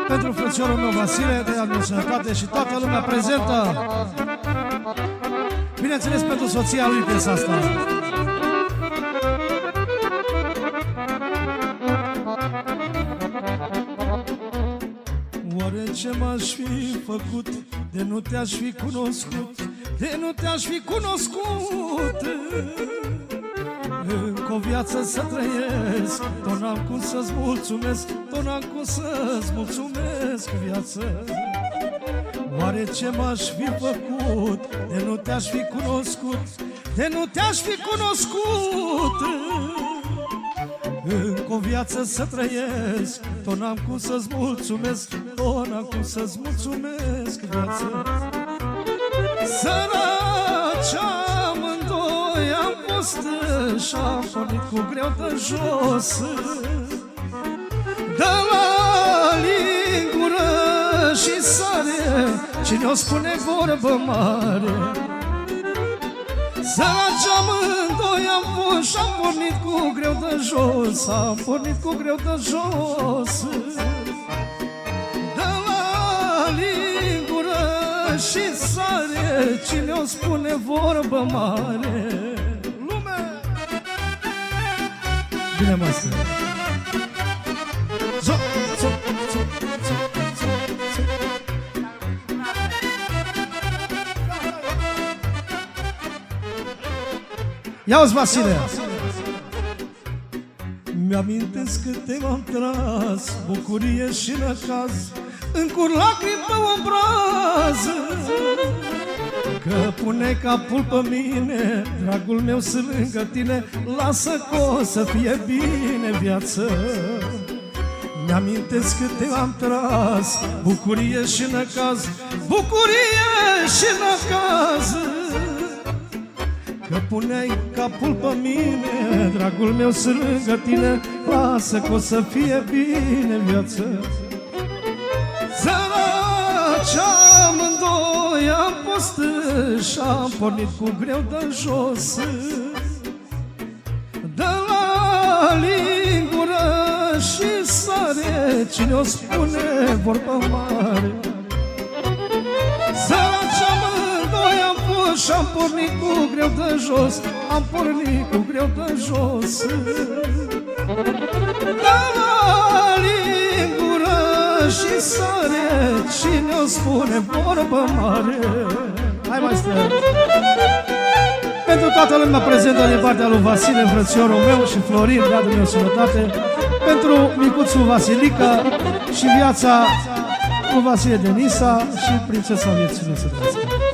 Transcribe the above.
Pentru frățiorul meu Vasile, de al meu sănătate și toată lumea prezentă. Bineînțeles pentru soția lui piesa asta. Oare ce m-aș fi făcut de nu te-aș fi cunoscut, de nu te-aș fi cunoscut? Încă o viață să trăiesc, tot n-am cum să-ți mulțumesc, tot n-am cum să-ți mulțumesc viață. Oare ce m-aș fi făcut de nu te-aș fi cunoscut, de nu te-aș fi cunoscut? Încă o viață să trăiesc, tot n-am cum să-ți mulțumesc, tot n-am cum să-ți mulțumesc viață. Săraci amândoi am fost și-am pornit cu greu de jos, de la lingură și sare, cine o spune vorbă mare. Săraci amândoi am fost și-am pornit cu greu de jos, am pornit cu greu de jos, de la lingură și sare, cine o spune vorbă mare. Lume! Bine, master! Zo, zo, zo, zo, zo, zo. Ia-uzi, Vasile! Mi-amintesc câte m-am tras, bucurie și năcaz, încur lacrimi pe obraz, că pune capul pe mine, dragul meu, sunt lângă tine, lasă că o să fie bine viață. Mi-amintesc câte m-am tras, bucurie și năcaz, bucurie și năcaz, că puneai capul pe mine, dragul meu, sunt lângă tine, lasă că o să fie bine viață. Săraci amândoi am fost și-am pornit cu greu de jos, de la lingură și sare, cine o spune vorbă mare. Săraci amândoi am fost și-am pornit cu greu de jos, am pornit cu greu de jos, de la lingură și sare, cine o spune vorbă mare. Hai, mai stă! Pentru toată lumea prezentă din partea lui Vasile, frățiorul meu, și Florin, de-adul meu sănătate, pentru micuțul Vasilica și viața cu Vasile Denisa și prințesa vieții să trăiască.